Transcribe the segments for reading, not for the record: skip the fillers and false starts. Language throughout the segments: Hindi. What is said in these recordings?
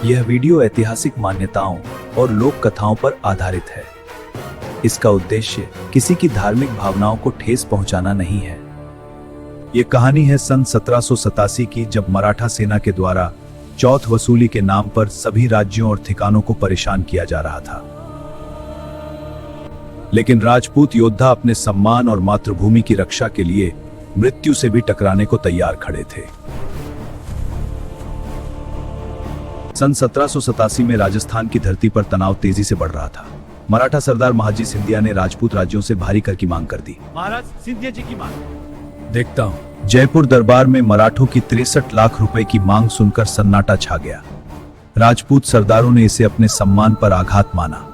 यह वीडियो ऐतिहासिक मान्यताओं और लोक कथाओं पर आधारित है। इसका उद्देश्य किसी की धार्मिक भावनाओं को ठेस पहुंचाना नहीं है। ये कहानी है सन 1787 की, जब मराठा सेना के द्वारा चौथ वसूली के नाम पर सभी राज्यों और ठिकानों को परेशान किया जा रहा था। लेकिन राजपूत योद्धा अपने सम्मान और मातृभूमि की रक्षा के लिए मृत्यु से भी टकराने को तैयार खड़े थे। सन 1787 में राजस्थान की धरती पर तनाव तेजी से बढ़ रहा था। मराठा सरदार महाजी सिंधिया ने राजपूत राज्यों से भारी कर की मांग कर दी। महाराज सिंधिया जी की मांग देखता हूँ। जयपुर दरबार में मराठों की 63 लाख रुपए की मांग सुनकर सन्नाटा छा गया। राजपूत सरदारों ने इसे अपने सम्मान पर आघात माना।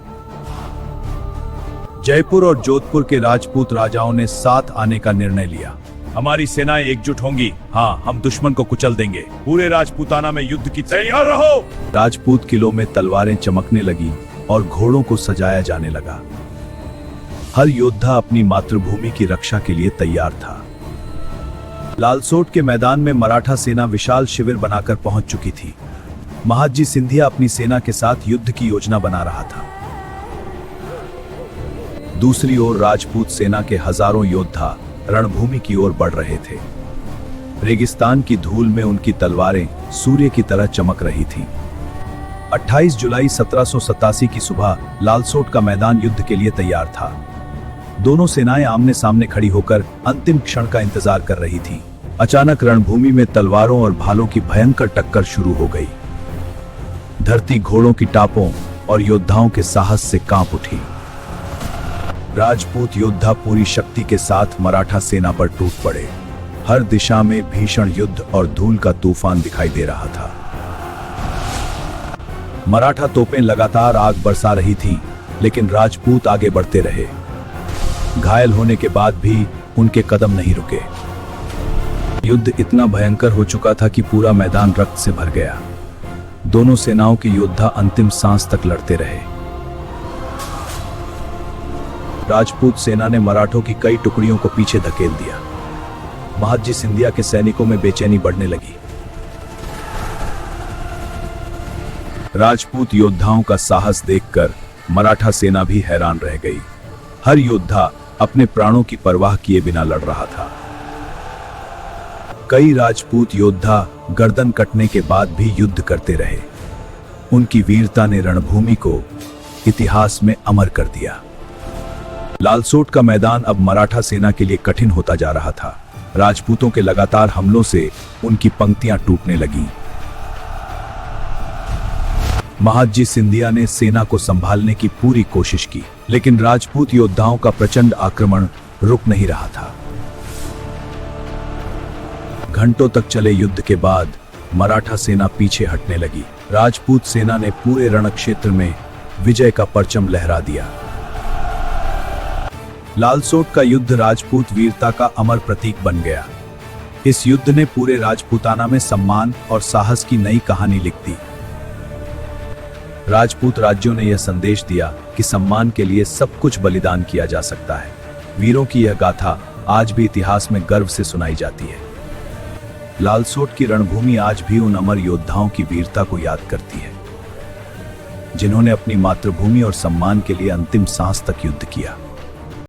जयपुर और जोधपुर के राजपूत राजाओं ने साथ आने का निर्णय लिया। हमारी सेनाएं एकजुट होंगी। हाँ, हम दुश्मन को कुचल देंगे। पूरे राजपूताना में युद्ध की तैयार रहो। राजपूत किलों में तलवारें चमकने लगी और घोड़ों को सजाया जाने लगा। हर योद्धा अपनी मातृभूमि की रक्षा के लिए तैयार था। लालसोट के मैदान में मराठा सेना विशाल शिविर बनाकर पहुंच चुकी थी। महाजी सिंधिया अपनी सेना के साथ युद्ध की योजना बना रहा था। दूसरी ओर राजपूत सेना के हजारों योद्धा रणभूमि की ओर बढ़ रहे थे। रेगिस्तान की धूल में उनकी तलवारें सूर्य की तरह चमक रही थीं। 28 जुलाई 1787 की सुबह लालसोट का मैदान युद्ध के लिए तैयार था। दोनों सेनाएं आमने सामने खड़ी होकर अंतिम क्षण का इंतजार कर रही थीं। अचानक रणभूमि में तलवारों और भालों की भयंकर टक्कर शुरू हो गई। धरती घोड़ों की टापों और योद्धाओं के साहस से कांप उठी। राजपूत योद्धा पूरी शक्ति के साथ मराठा सेना पर टूट पड़े। हर दिशा में भीषण युद्ध और धूल का तूफान दिखाई दे रहा था। मराठा तोपें लगातार आग बरसा रही थीं, लेकिन राजपूत आगे बढ़ते रहे। घायल होने के बाद भी उनके कदम नहीं रुके। युद्ध इतना भयंकर हो चुका था कि पूरा मैदान रक्त से भर गया। दोनों सेनाओं के योद्धा अंतिम सांस तक लड़ते रहे। राजपूत सेना ने मराठों की कई टुकड़ियों को पीछे धकेल दिया। महाजी सिंधिया के सैनिकों में बेचैनी बढ़ने लगी। राजपूत योद्धाओं का साहस देखकर मराठा सेना भी हैरान रह गई। हर योद्धा अपने प्राणों की परवाह किए बिना लड़ रहा था। कई राजपूत योद्धा गर्दन कटने के बाद भी युद्ध करते रहे। उनकी वीरता ने रणभूमि को इतिहास में अमर कर दिया। लालसोट का मैदान अब मराठा सेना के लिए कठिन होता जा रहा था। राजपूतों के लगातार हमलों से उनकी पंक्तियां टूटने लगीं। महाजी सिंधिया ने सेना को संभालने की पूरी कोशिश की, लेकिन राजपूत योद्धाओं का प्रचंड आक्रमण रुक नहीं रहा था। घंटों तक चले युद्ध के बाद मराठा सेना पीछे हटने लगी। राजपूत सेना ने पूरे रणक्षेत्र में विजय का परचम लहरा दिया। लालसोट का युद्ध राजपूत वीरता का अमर प्रतीक बन गया। इस युद्ध ने पूरे राजपूताना में सम्मान और साहस की नई कहानी लिख दी। राजपूत राज्यों ने यह संदेश दिया कि सम्मान के लिए सब कुछ बलिदान किया जा सकता है। वीरों की यह गाथा आज भी इतिहास में गर्व से सुनाई जाती है। लालसोट की रणभूमि आज भी उन अमर योद्धाओं की वीरता को याद करती है, जिन्होंने अपनी मातृभूमि और सम्मान के लिए अंतिम सांस तक युद्ध किया।